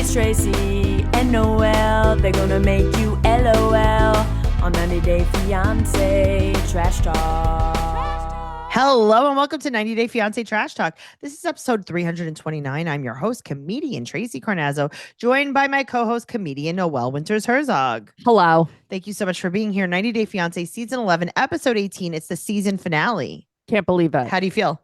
It's Tracey and Noelle. They're gonna make you LOL on 90 Day Fiance Trash Talk. Hello and welcome to 90 Day Fiance Trash Talk. This is episode 329. I'm your host, comedian Tracey Carnazzo, joined by my co-host, comedian Noelle Winters Herzog. Hello. Thank you so much for being here. 90 Day Fiance season 11, episode 18. It's the season finale. Can't believe it. How do you feel?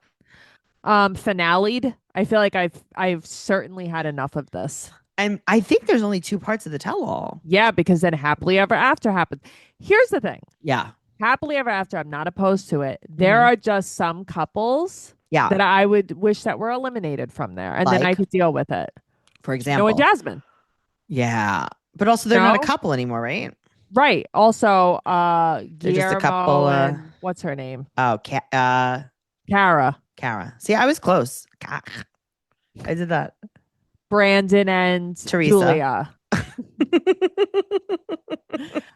Finale'd. I feel like I've certainly had enough of this. And I think there's only two parts of the tell-all. Yeah, because then happily ever after happened. Here's the thing. Yeah. Happily ever after, I'm not opposed to it. There are just some couples that I would wish that were eliminated from there. And then I could deal with it. For example. Noah and Jasmine. Yeah. But also they're not a couple anymore, right? Right. Also, they're just a couple. And what's her name? Oh, Kara. See, I was close. I did that. Brandon and Teresa. Julia.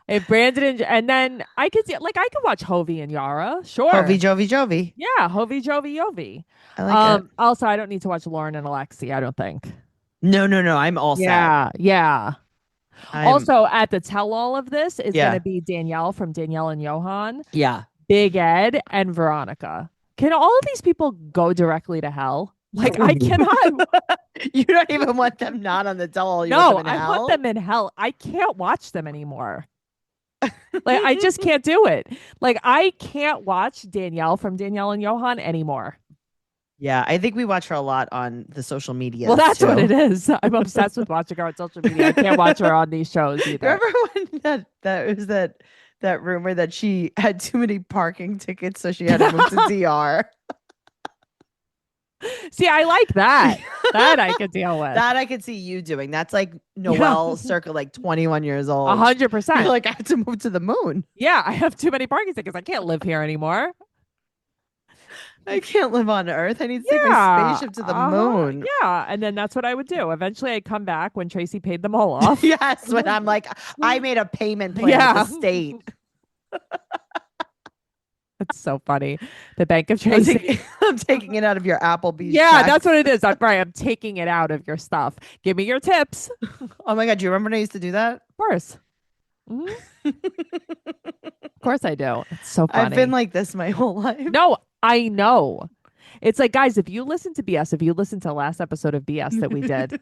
If Brandon and then I could see, like, I could watch Hovey and Yara. Sure. Hovey, Jovi. Yeah, Hovey, Jovi, Yovi. I like it. Also, I don't need to watch Lauren and Alexi, I don't think. No. I'm all set. Yeah. Also, at the tell-all of this is going to be Danielle from Danielle and Johan. Yeah. Big Ed and Veronica. Can all of these people go directly to hell? Like, I cannot. You don't even want them not on the tell-all. No, I want them in hell. I can't watch them anymore. Like, I just can't do it. Like, I can't watch Danielle from Danielle and Johan anymore. Yeah, I think we watch her a lot on the social media. Well, that's what it is. I'm obsessed with watching her on social media. I can't watch her on these shows either. Remember when that was that rumor that she had too many parking tickets, so she had to move to DR? See, I like that. That I could deal with. That I could see you doing. That's like Noelle circa like 21 years old. 100%. You're like, I have to move to the moon. Yeah, I have too many parking tickets. I can't live here anymore. I can't live on Earth. I need to take my spaceship to the moon. Yeah, and then that's what I would do. Eventually, I'd come back when Tracey paid them all off. Yes, when I'm like, I made a payment plan with the state. That's so funny. The Bank of Tracey. I'm taking it out of your Applebee's. Yeah, check. that's what it is. I'm taking it out of your stuff. Give me your tips. Oh my God. Do you remember when I used to do that? Of course. Mm-hmm. Of course I do. It's so funny. I've been like this my whole life. No, I know. It's like, guys, if you listen to BS, if you listen to the last episode of BS that we did,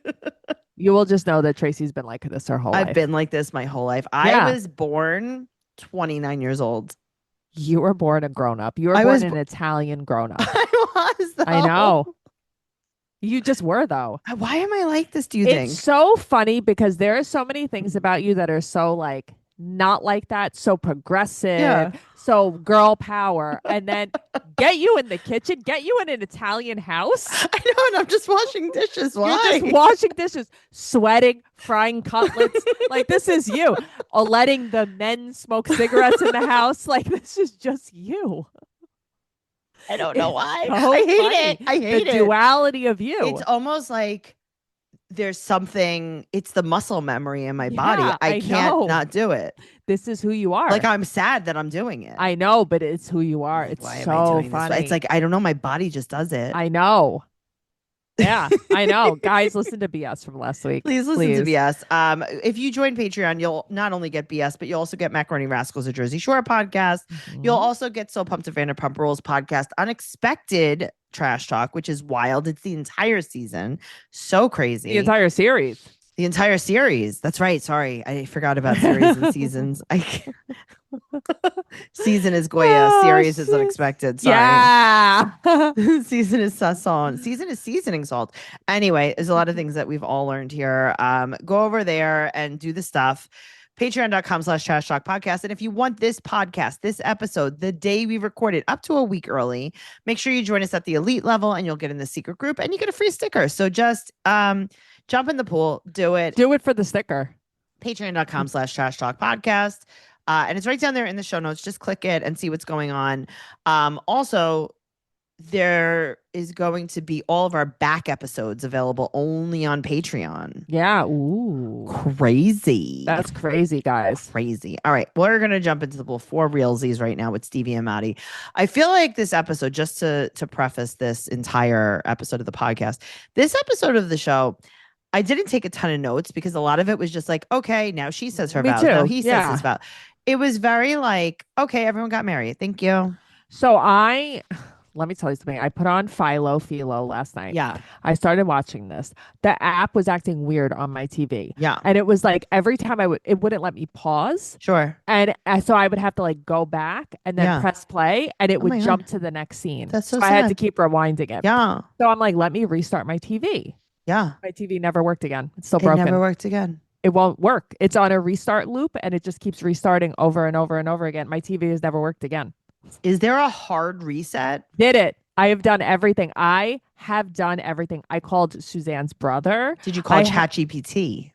you will just know that Tracey's been like this her whole life. I've been like this my whole life. I was born 29 years old. You were born a grown-up. You were born an Italian grown-up. I was, though. I know. You just were, though. Why am I like this, do you think? It's so funny because there are so many things about you that are so, like, not like that, so progressive, so girl power, and then get you in the kitchen, get you in an Italian house. I know, and I'm just washing dishes. Why? You're just washing dishes, sweating, frying cutlets. Like, this is you. Or letting the men smoke cigarettes in the house. Like, this is just you. I don't know why. So I hate funny. it. I hate the duality of you. It's almost like there's something, it's the muscle memory in my body. I can't not do it. This is who you are. Like, I'm sad that I'm doing it. I know, but it's who you are. It's why so am I doing funny. This? It's like, I don't know, my body just does it. I know. Yeah, I know. Guys, listen to BS from last week. Please listen to BS. If you join Patreon, you'll not only get BS, but you'll also get Macaroni Rascals, a Jersey Shore podcast. Mm-hmm. You'll also get So Pumped to Vanderpump Rules podcast, Unexpected Trash Talk, which is wild. It's the entire season. So crazy. The entire series. The entire series. That's right. Sorry. I forgot about series and seasons. Season is Goya. Series is Unexpected. Sorry. Yeah. Season is Sasson. Season is seasoning salt. Anyway, there's a lot of things that we've all learned here. Go over there and do the stuff. Patreon.com/Trash Talk Podcast. And if you want this podcast, this episode, the day we record it, up to a week early, make sure you join us at the elite level and you'll get in the secret group and you get a free sticker. So just jump in the pool. Do it. Do it for the sticker. Patreon.com/Trash Talk Podcast. And it's right down there in the show notes. Just click it and see what's going on. Also, there is going to be all of our back episodes available only on Patreon. Yeah. Ooh. Crazy. That's crazy, guys. Crazy. All right. We're going to jump into the pool for realsies right now with Stevie and Maddie. I feel like this episode, just to preface this entire episode of the podcast, this episode of the show, I didn't take a ton of notes because a lot of it was just like, okay, now she says her Me vows. too. Now he says Yeah. his vow. It was very like, okay, everyone got married. Thank you. So let me tell you something. I put on Philo last night. Yeah. I started watching this. The app was acting weird on my TV. Yeah. And it was like every time it wouldn't let me pause. Sure. And so I would have to like go back and then press play and it Oh would my jump God. to the next scene. That's so I had to sad. keep rewinding it. Yeah. So I'm like, let me restart my TV. Yeah. My TV never worked again. It's still It broken. never worked again. It won't work. It's on a restart loop and it just keeps restarting over and over and over again. My TV has never worked again. Is there a hard reset? Did it. I have done everything. I have done everything. I called Suzanne's brother. Did you call ChatGPT?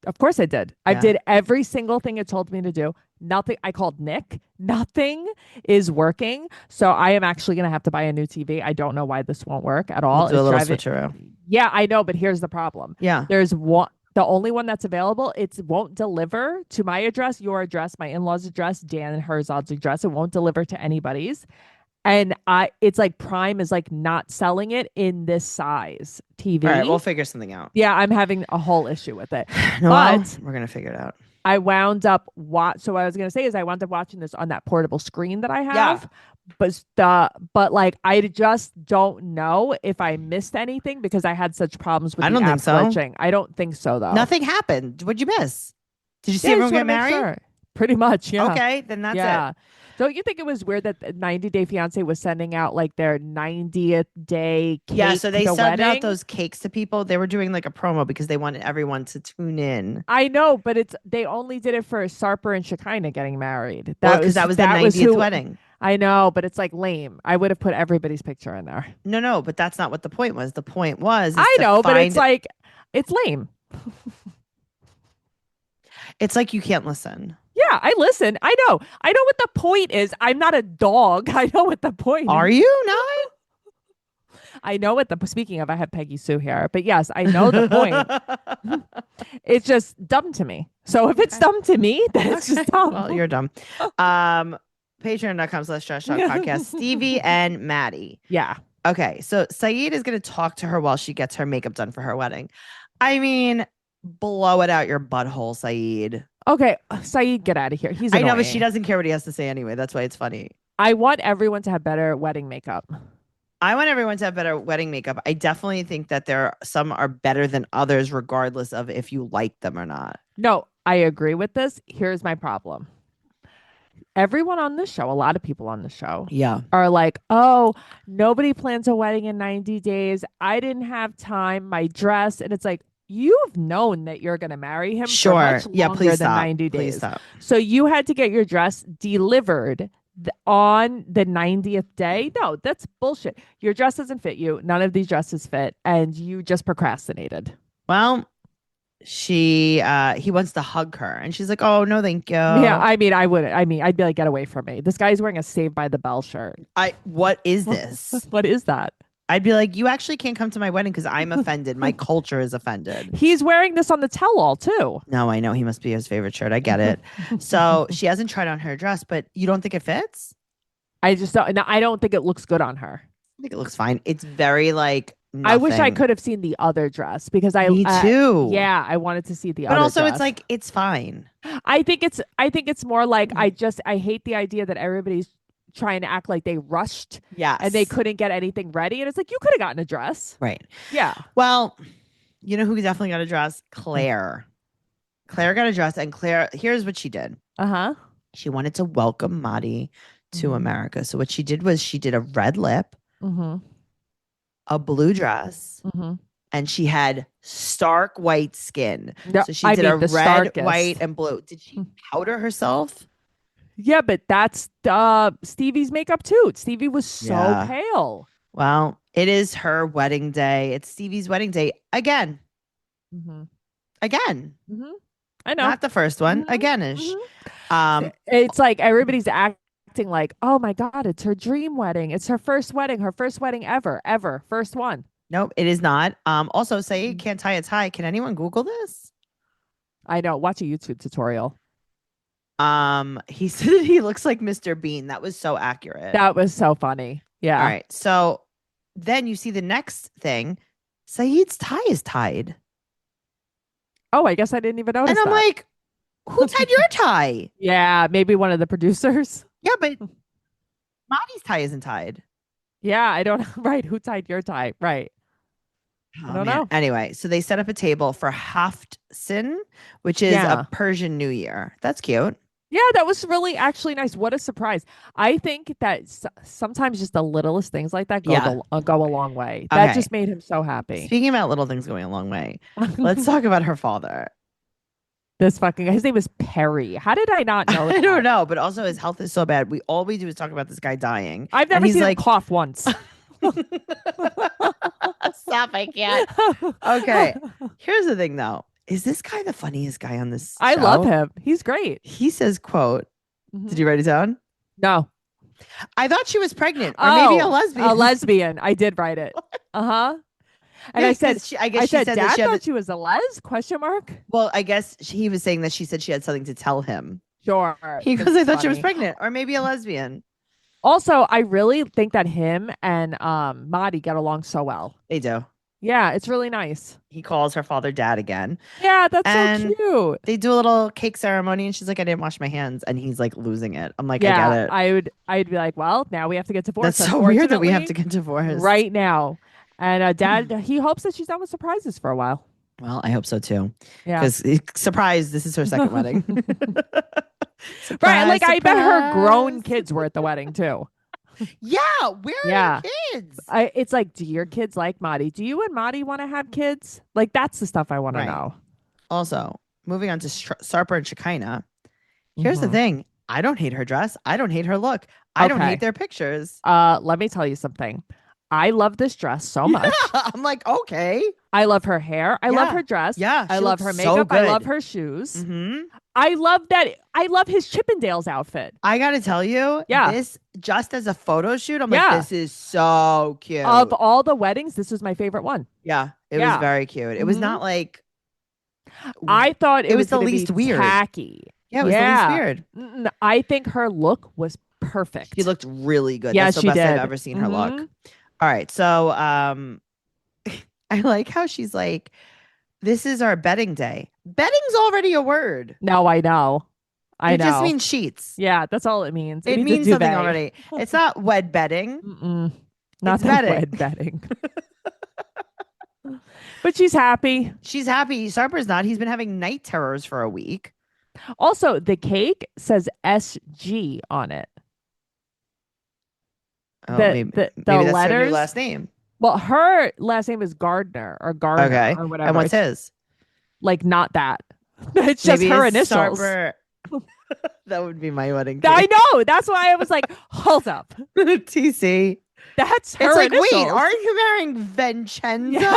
Of course I did. I Yeah. did every single thing it told me to do. Nothing. I called Nick. Nothing is working. So I am actually going to have to buy a new TV. I don't know why this won't work at all. We'll do a little driving- switcheroo. Yeah, I know, but here's the problem. Yeah. There's one. The only one that's available, it won't deliver to my address, your address, my in-laws' address, Dan and Herzog's address. It won't deliver to anybody's. And it's like Prime is like not selling it in this size TV. All right, we'll figure something out. Yeah, I'm having a whole issue with it. Noelle, But we're gonna figure it out. I wound up so what I was gonna say is I wound up watching this on that portable screen that I have. But like I just don't know if I missed anything because I had such problems with I don't the think app so. glitching. I don't think so though. Nothing happened. What'd you miss? Did you see Yeah, I everyone just get wanna make married? sure. Pretty much, yeah. Okay, then that's yeah. it. Don't you think it was weird that the 90 Day Fiance was sending out like their 90th day cake? Yeah, so they to sent out wedding? those cakes to people. They were doing like a promo because they wanted everyone to tune in. I know, but they only did it for Sarper and Shekinah getting married. Because that was the 90th who- wedding. I know, but it's like lame. I would have put everybody's picture in there. No, but that's not what the point was. The point was I know, but it's find- like it's lame. it's like you can't listen. Yeah, I listen. I know what the point is. I'm not a dog. I know what the point Are is. you not? I know what speaking of, I have Peggy Sue here, but yes, I know the point. It's just dumb to me. So if it's dumb to me, then it's just dumb. Well, you're dumb. Patreon.com/Trash Talk Podcast. Stevie and Maddie. Yeah. Okay, so Saeed is going to talk to her while she gets her makeup done for her wedding. I mean, blow it out your butthole, Saeed. Okay, Saeed, get out of here. He's I know, but annoying. she doesn't care what he has to say anyway. That's why it's funny. I want everyone to have better wedding makeup. I want everyone to have better wedding makeup. I definitely think that some are better than others, regardless of if you like them or not. No, I agree with this. Here's my problem. Everyone on this show, a lot of people on the show, Yeah. are like, oh, nobody plans a wedding in 90 days. I didn't have time. My dress. And it's like, you've known that you're going to marry him for much Yeah, longer please than stop. 90 days. Please stop. So you had to get your dress delivered on the 90th day. No, that's bullshit. Your dress doesn't fit you. None of these dresses fit. And you just procrastinated. Well, he wants to hug her and she's like, oh, no, thank you. Yeah, I mean, I wouldn't. I mean, I'd be like, get away from me. This guy's wearing a Saved by the Bell shirt. What is this? What is that? I'd be like, you actually can't come to my wedding because I'm offended. My culture is offended. He's wearing this on the tell-all too. No, I know he must be his favorite shirt. I get it. So she hasn't tried on her dress, but you don't think it fits? I just don't. No, I don't think it looks good on her. I think it looks fine. It's very like. I wish I nothing. could have seen the other dress because Me too. yeah, I wanted to see the But other. also, dress. it's like it's fine. I think it's more like I hate the idea that everybody's trying to act like they rushed Yes. and they couldn't get anything ready, and it's like you could have gotten a dress. Right. Yeah. Well, you know who definitely got a dress? Claire. Claire got a dress, and Claire. Here's what she did. Uh-huh. She wanted to welcome Maddie to Mhm. America. So what she did was she did a red lip, Mm-hmm. a blue dress, Mm-hmm. and she had stark white skin. No, So she I did mean, a the red, starkest. white, and blue. Did she powder herself? Yeah, but that's Stevie's makeup too. Stevie was so Yeah. pale. Well, it is her wedding day. It's Stevie's wedding day again. Mm-hmm. Again. Mm-hmm. I know. Not the first one. Mhm. Again-ish. Mhm. It's like everybody's acting like, oh my God, it's her dream wedding. It's her first wedding ever. First one. Nope, it is not. Also, say Mm. can't tie a tie. Can anyone Google this? I know. Watch a YouTube tutorial. He said that he looks like Mr. Bean. That was so accurate. That was so funny. Yeah. All right. So then you see the next thing. Saeed's tie is tied. Oh, I guess I didn't even notice And I'm that. like, who tied your tie? Yeah, maybe one of the producers. Yeah, but Maddie's tie isn't tied. Yeah, I don't right. Who tied your tie? Right. I Oh don't man. know. Anyway, so they set up a table for Haftsin, which is a Yeah. Persian New Year. That's cute. Yeah, that was really actually nice. What a surprise. I think that sometimes just the littlest things like that Yeah. go a long way. That Okay. just made him so happy. Speaking about little things going a long way, let's talk about her father. This fucking his name is Perry. How did I not know I don't that? know, but also his health is so bad. All we do is talk about this guy dying. I've And never he's seen him like, cough once. stop, I can't. Okay. Here's the thing though. Is this guy the funniest guy on this I show? love him. He's great. He says, quote, Mhm. did you write it down? No. I thought she was pregnant or maybe a lesbian. A lesbian. I did write it. Uh-huh. And Yeah, I said, 'cause I guess she said, said Dad that she had thought she was a les? Question mark. well, I guess he was saying that she said she had something to tell him. Sure. He goes, That's I thought she was funny. pregnant or maybe a lesbian. Also, I really think that him and Madi get along so well. They do. Yeah, it's really nice. He calls her father dad again. Yeah, that's And so cute. They do a little cake ceremony and she's like, I didn't wash my hands. And he's like losing it. I'm like, I Yeah, get it. I'd be like, well, now we have to get divorced. That's so weird that we have to unfortunately, get divorced. right now. And Dad, he hopes that she's done with surprises for a while. Well, I hope so too. Yeah. Because surprise, this is her second wedding. Right. Like I bet her surprise. grown kids were at the wedding too. Yeah, where are Yeah. your kids? It's like, do your kids like Madi? Do you and Madi want to have kids? Like that's the stuff I want Right. to know. Also, moving on to Sarper and Shekinah. Here's the Mhm. thing. I don't hate her dress. I don't hate her look. I don't Okay. hate their pictures. Let me tell you something. I love this dress so much. Yeah, I'm like, okay. I love her hair. I love Yeah. her dress. Yeah, I she love looks her so makeup. I love good. her shoes. Mm-hmm. I love that. I love his Chippendales outfit. I gotta tell you, Yeah. this just as a photo shoot, I'm Yeah. like, this is so cute. Of all the weddings, this was my favorite one. Yeah, it Yeah. was very cute. It was Mhm. not like I thought it was the gonna be least weird. tacky. yeah, it was the least weird. I think her look was perfect. She looked really good. Yeah, That's the she best I've did. ever seen her look. Mhm. All right, so I like how she's like, this is our bedding day. Bedding's already a word. No, I know. I It know. just means sheets. Yeah, that's all it means. It a means something duvet. already. It's not wed bedding. Mm-mm. Not It's that bedding. wed bedding. But she's happy. She's happy. Sarper's not. He's been having night terrors for a week. Also, the cake says SG on it. Oh, The- maybe, the maybe that's her letters- new last name. Well, her last name is Gardner or Garner Okay. or whatever. And what's It's his? like not that. It's just Maybe her it's initials. Sarper. That would be my wedding. I cake. know. That's why I was like, hold up. TC. That's her It's like, initials. wait, aren't you marrying Vincenzo? Yeah.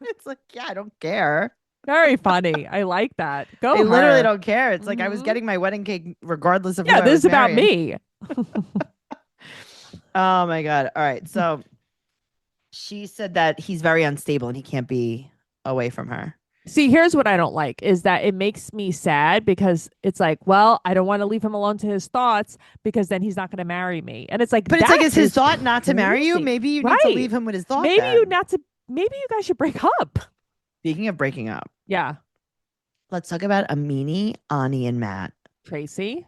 It's like, yeah, I don't care. Very funny. I like that. Go I literally her. don't care. It's like I was Mhm. getting my wedding cake regardless of Yeah, who I this was is about marrying. me. Oh my God. All right. So she said that he's very unstable and he can't be away from her. See, here's what I don't like is that it makes me sad because it's like, well, I don't want to leave him alone to his thoughts because then he's not going to marry me. And it's like, But it's like, that's is his thought not to marry you? crazy. Maybe you need to Right. leave him with his thought. Maybe then. you maybe you guys should break up. Speaking of breaking up, Yeah. let's talk about Amini, Ani, and Matt. Tracy.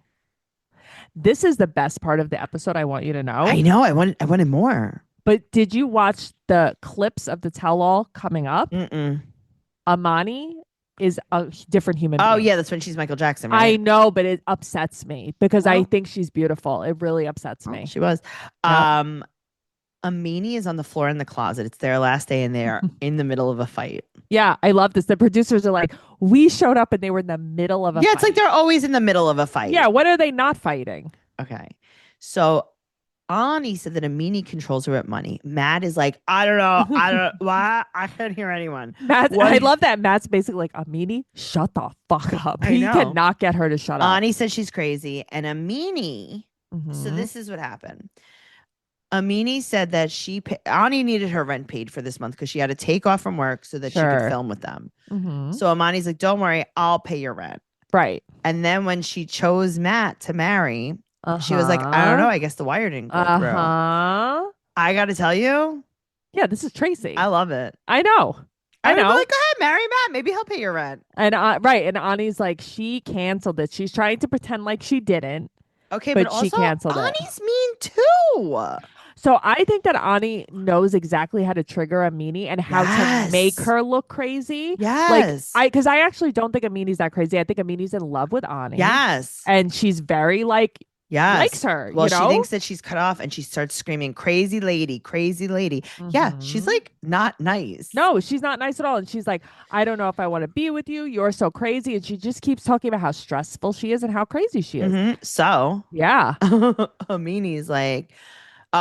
This is the best part of the episode I want you to know. I know. I wanted more. But did you watch the clips of the tell-all coming up? Mm-mm. Amani is a different human Oh being. yeah, that's when she's Michael Jackson, I right? know, but it upsets me because I Oh. think she's beautiful. It really upsets Oh, me. she was. Yep. Amini is on the floor in the closet. It's their last day, and they're in the middle of a fight. Yeah, I love this. The producers are like, we showed up and they were in the middle of a Yeah, fight. it's like they're always in the middle of a fight. Yeah, what are they not fighting? Okay. So Ani said that Amini controls her at money. Matt is like, I don't know. Why? I can't hear anyone. Matt, What- I love that Matt's basically like, Amini, shut the fuck up. I He know. cannot get her to shut up. Ani said she's crazy. And Amini, so Mhm. this is what happened. Amini said that Ani needed her rent paid for this month because she had to take off from work so that she Sure. could film with them. Mhm. So Amani's like, don't worry, I'll pay your rent. Right. And then when she chose Matt to marry, she was like, I don't know. I guess the wire didn't go through. Uh-huh. I got to tell you, Yeah, this is Tracy. I love it. I know. I I would be know. like, go ahead, marry Matt. Maybe he'll pay your rent. And right, and Ani's like, she canceled it. She's trying to pretend like she didn't, Okay, but but she also canceled it. Ani's mean too. So I think that Ani knows exactly how to trigger Amini and how to make Yes. her look crazy. Yes. Because I actually don't think Amini's that crazy. I think Amini's in love with Ani. Yes. And she's very like likes Yes. her, Well, you know? she thinks that she's cut off and she starts screaming, crazy lady, crazy lady. Yeah, she's Mhm. like not nice. No, she's not nice at all. And she's like, I don't know if I want to be with you. You're so crazy. And she just keeps talking about how stressful she is and how crazy she is. So Yeah. Amini's like,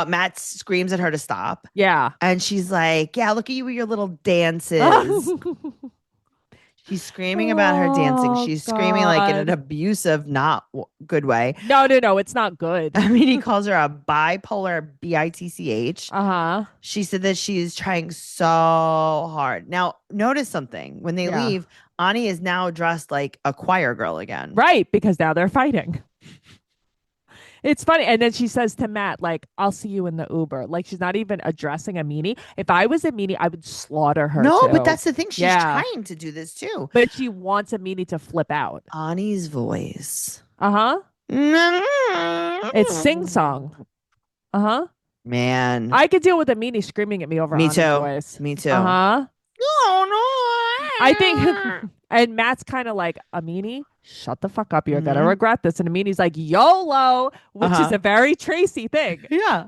Matt screams at her to stop. Yeah. And she's like, yeah, look at you with your little dances. She's screaming about her dancing. Oh, She's screaming like in an God. abusive, not good way. No, it's not good. I mean, he calls her a bipolar bitch. Uh-huh. She said that she is trying so hard. Now, notice something. When they Yeah. leave, Ani is now dressed like a choir girl again. Right, because now they're fighting. It's funny. And then she says to Matt, like, I'll see you in the Uber. Like, she's not even addressing Amini. If I was Amini, I would slaughter her. No, too. but that's the thing. She's Yeah. trying to do this too. But she wants Amini to flip out. Ani's voice. Uh-huh. It's sing-song. Uh-huh. Man. I could deal with Amini screaming at me over Me Ani's too. voice. Me too. Uh-huh. Oh, no. I think, and Matt's kind of like, Amini, shut the fuck up. You're going to regret this. And Amini's like, YOLO, which is a very Tracey thing. Yeah.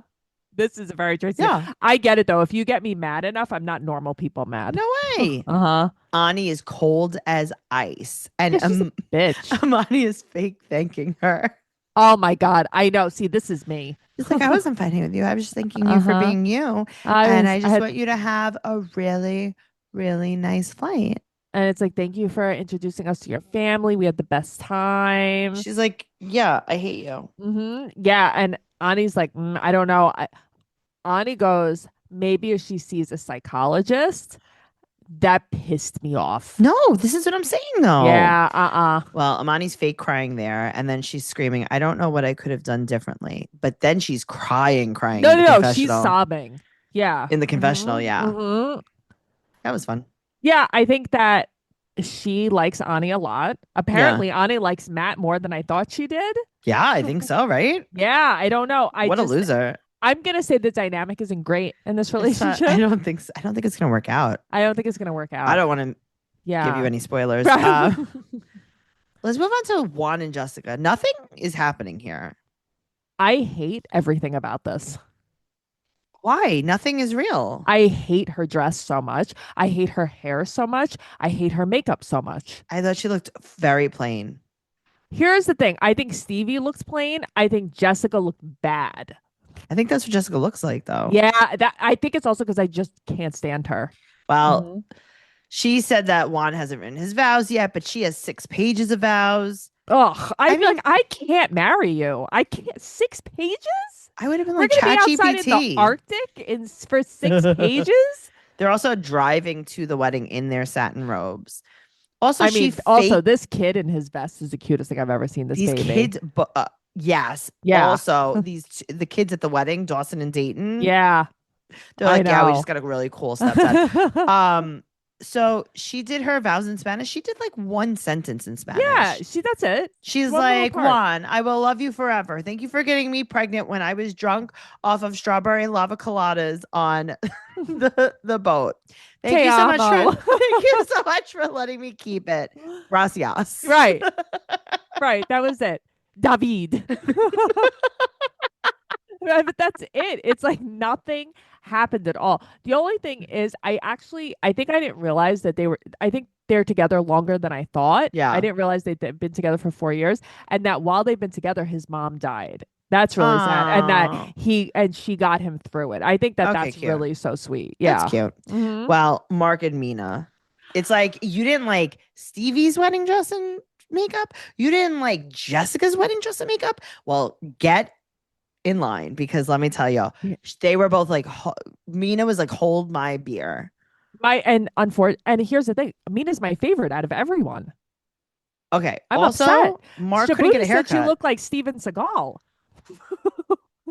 This is a very Tracey Yeah. thing. I get it, though. If you get me mad enough, I'm not normal people mad. No way. Uh-huh. Ani is cold as ice. And Yeah, she's a bitch. Amani is fake thanking her. Oh, my God. I know. See, this is me. She's like, I wasn't fighting with you. I was just thanking you for being you. I just want you to have a really, really nice flight. And it's like, thank you for introducing us to your family. We had the best time. She's like, yeah, I hate you. Yeah. And Ani's like, I don't know. Ani goes, maybe if she sees a psychologist. That pissed me off. No, this is what I'm saying, though. Yeah. Well, Amani's fake crying there. And then she's screaming, I don't know what I could have done differently. But then she's crying. No. She's sobbing. Yeah. In the confessional. Yeah. Mm-hmm. That was fun. Yeah. I think that she likes Ani a lot. Apparently, Ani likes Matt more than I thought she did. Yeah, I think so, right? Yeah. I don't know. What a loser. I'm going to say the dynamic isn't great in this relationship. I don't think so. I don't think it's going to work out. I don't think it's going to work out. I don't want to give you any spoilers. Let's move on to Juan and Jessica. Nothing is happening here. I hate everything about this. Why? Nothing is real. I hate her dress so much. I hate her hair so much. I hate her makeup so much. I thought she looked very plain. Here's the thing. I think Stevie looks plain. I think Jessica looked bad. I think that's what Jessica looks like, though. Yeah, I think it's also because I just can't stand her. Well, she said that Juan hasn't written his vows yet, but she has 6 pages of vows. Ugh, I mean, like, I can't marry you. I can't. 6 pages? I would have been We're like, gonna be outside ChatGPT. in the Arctic for 6 pages? They're also driving to the wedding in their satin robes. Also, also this kid in his vest is the cutest thing I've ever seen. This these baby. kids, yes, yeah. Also, the kids at the wedding, Dawson and Dayton. Yeah, they're like, yeah, we just got a really cool stepdad. So she did her vows in Spanish. She did like 1 sentence in Spanish. Yeah, that's it. She's like, Juan, I will love you forever. Thank you for getting me pregnant when I was drunk off of strawberry lava coladas on the boat. Thank you so much thank you so much for letting me keep it. Gracias. Right. Right. That was it. David. But that's it. It's like nothing happened at all. The only thing is I think I didn't realize that I think they're together longer than I thought. Yeah. I didn't realize they've been together for 4 years and that while they've been together, his mom died. That's really sad. And that she got him through it. I think that's cute. Really so sweet. Yeah. That's cute. Well, Mark and Mina. It's like you didn't like Stevie's wedding dress and makeup. You didn't like Jessica's wedding dress and makeup. Well, get in line because let me tell you, they were both like Mina was like, hold my beer. And here's the thing, Mina's my favorite out of everyone. Okay. I'm also upset. Mark couldn't get a haircut. Said she looked like Steven Seagal.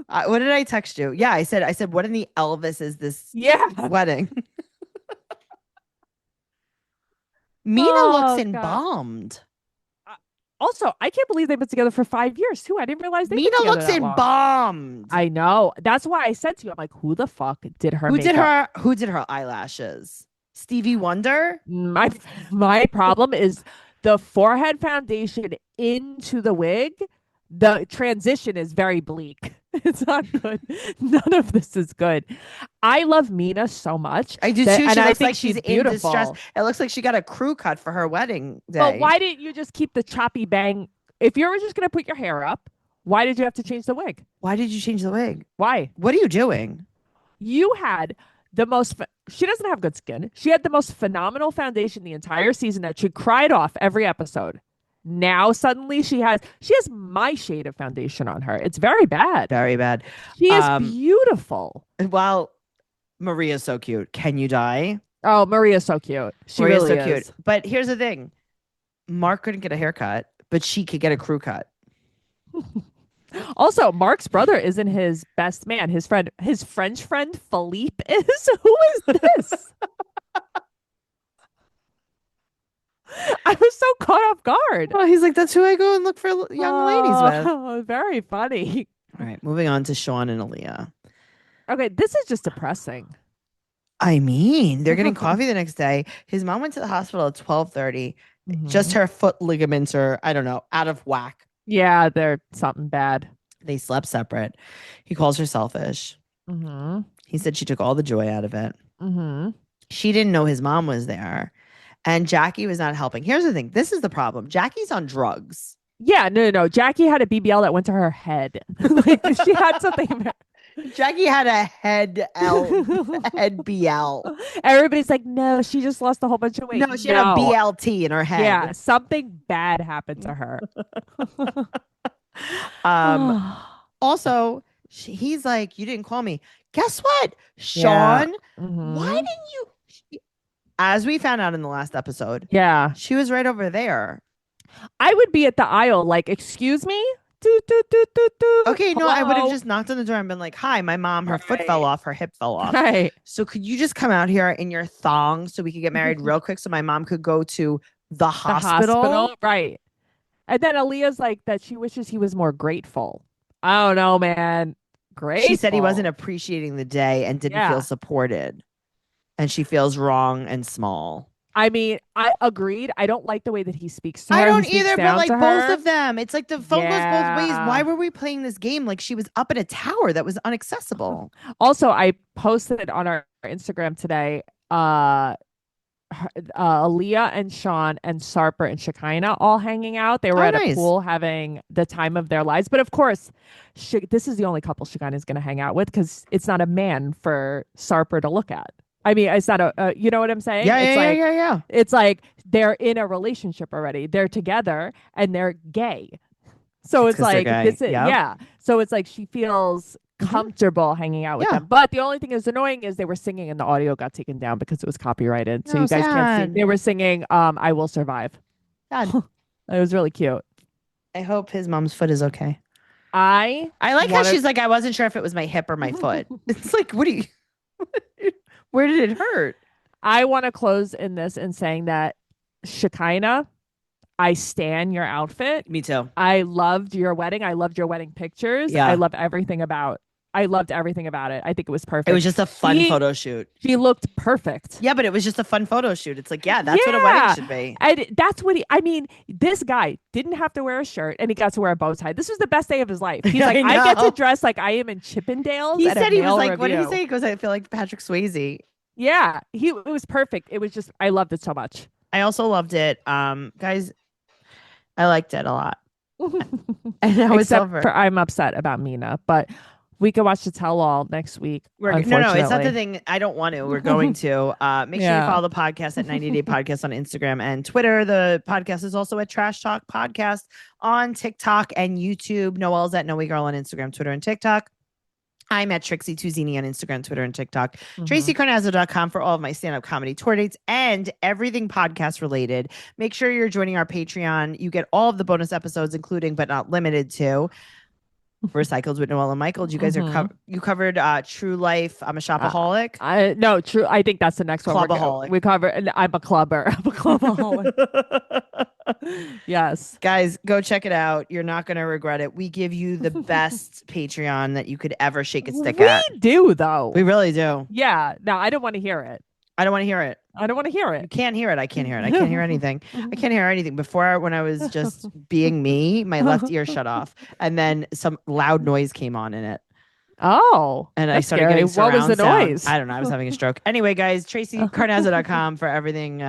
What did I text you? Yeah, I said what in the Elvis is this wedding? Mina looks Oh, God. embalmed. Also, I can't believe they've been together for 5 years too. I didn't realize they've been Mina together looks that long. embalmed. I know. That's why I said to you, I'm like, who the fuck did her Who makeup? did her eyelashes? Stevie Wonder? My problem is the forehead foundation into the wig. The transition is very bleak. It's not good. None of this is good. I love Mina so much. I do too. And She I looks think like she's in beautiful. distress. It looks like she got a crew cut for her wedding day. But why didn't you just keep the choppy bang? If you were just going to put your hair up, why did you have to change the wig? Why did you change the wig? Why? What are you doing? You had the most. She doesn't have good skin. She had the most phenomenal foundation the entire season that she cried off every episode. Now suddenly she has my shade of foundation on her. It's very bad. Very bad. She is beautiful. Well, Maria's so cute. Can you die? Oh, Maria's so cute. She Maria's really so is. cute. But here's the thing. Mark couldn't get a haircut, but she could get a crew cut. Also, Mark's brother isn't his best man. His French friend Philippe is. Who is this? I was so caught off guard. Oh, he's like, that's who I go and look for young ladies with. Oh, very funny. All right, moving on to Sean and Aaliyah. Okay, this is just depressing. I mean, they're getting coffee the next day. His mom went to the hospital at 12:30. Just her foot ligaments are, I don't know, out of whack. Yeah, they're something bad. They slept separate. He calls her selfish. He said she took all the joy out of it. She didn't know his mom was there. And Jackie was not helping. Here's the thing. This is the problem. Jackie's on drugs. Yeah, no. Jackie had a BBL that went to her head. Like she had something. Jackie had a head BL. Everybody's like, no, she just lost a whole bunch of weight. No, she had a BLT in her head. Yeah, something bad happened to her. Also, he's like, you didn't call me. Guess what, Sean? Yeah. Why didn't you? As we found out in the last episode, yeah, she was right over there. I would be at the aisle, like, excuse me. Okay, no, Hello? I would have just knocked on the door and been like, hi, my mom, her foot fell off, her hip fell off. Right. So could you just come out here in your thong so we could get married real quick so my mom could go to the hospital? Right. And then Aaliyah's like that she wishes he was more grateful. I don't know, man. Grateful. She said he wasn't appreciating the day and didn't feel supported. And she feels wrong and small. I mean, I agreed. I don't like the way that he speaks to her. I don't either, but like both of them. It's like the phone goes both ways. Yeah. Why were we playing this game? Like she was up at a tower that was inaccessible. Also, I posted on our Instagram today, Aaliyah and Sean and Sarper and Shekinah all hanging out. They were at a pool having the time of their lives. But of course, this is the only couple Shekinah is going to hang out with because it's not a man for Sarper to look at. I mean, it's not you know what I'm saying? Yeah. It's like they're in a relationship already. They're together and they're gay. So it's like, this is, So it's like she feels comfortable hanging out with them. But the only thing is annoying is they were singing and the audio got taken down because it was copyrighted. So you guys can't see. They were singing I Will Survive. God. It was really cute. I hope his mom's foot is okay. I like how she's like, I wasn't sure if it was my hip or my foot. It's like, what do you... Where did it hurt? I want to close in this and saying that Shekinah, I stan your outfit. Me too. I loved your wedding. I loved your wedding pictures. Yeah. I loved everything about it. I think it was perfect. It was just a fun photo shoot. She looked perfect. Yeah, but it was just a fun photo shoot. It's like, that's what a wedding should be. And that's what this guy didn't have to wear a shirt and he got to wear a bow tie. This was the best day of his life. He's like, I get to dress like I am in Chippendales. He said he was like, review. what did he say? He goes, I feel like Patrick Swayze. Yeah, it was perfect. It was just, I loved it so much. I also loved it. Guys, I liked it a lot. And now it's over. I'm upset about Mina, but we can watch the tell-all next week. No, it's not the thing. I don't want to. We're going to. Make sure you follow the podcast at 90 Day Podcast on Instagram and Twitter. The podcast is also at Trash Talk Podcast on TikTok and YouTube. Noelle's at Noe Girl on Instagram, Twitter, and TikTok. I'm at Trixie Tuzini on Instagram, Twitter, and TikTok. TraceyCarnazzo.com for all of my stand-up comedy tour dates and everything podcast related. Make sure you're joining our Patreon. You get all of the bonus episodes, including but not limited to Recycled with Noelle and Michael. You guys are you covered True Life. I'm a shopaholic. No, true. I think that's the next one. Clubaholic. We cover. I'm a clubber. I'm a clubaholic. Yes. Guys, go check it out. You're not going to regret it. We give you the best Patreon that you could ever shake a stick at. We do, though. We really do. Yeah. No, I don't want to hear it. I don't want to hear it. I don't want to hear You it. can't hear it. I can't hear it. I can't hear anything. I can't hear anything. Before, when I was just being me, my left ear shut off. And then some loud noise came on in it. Oh. And I started scary. getting surround What was the sound. noise? I don't know. I was having a stroke. Anyway, guys, TraceyCarnazzo.com for everything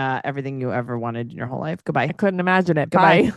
you ever wanted in your whole life. Goodbye. I couldn't imagine it. Goodbye. Bye.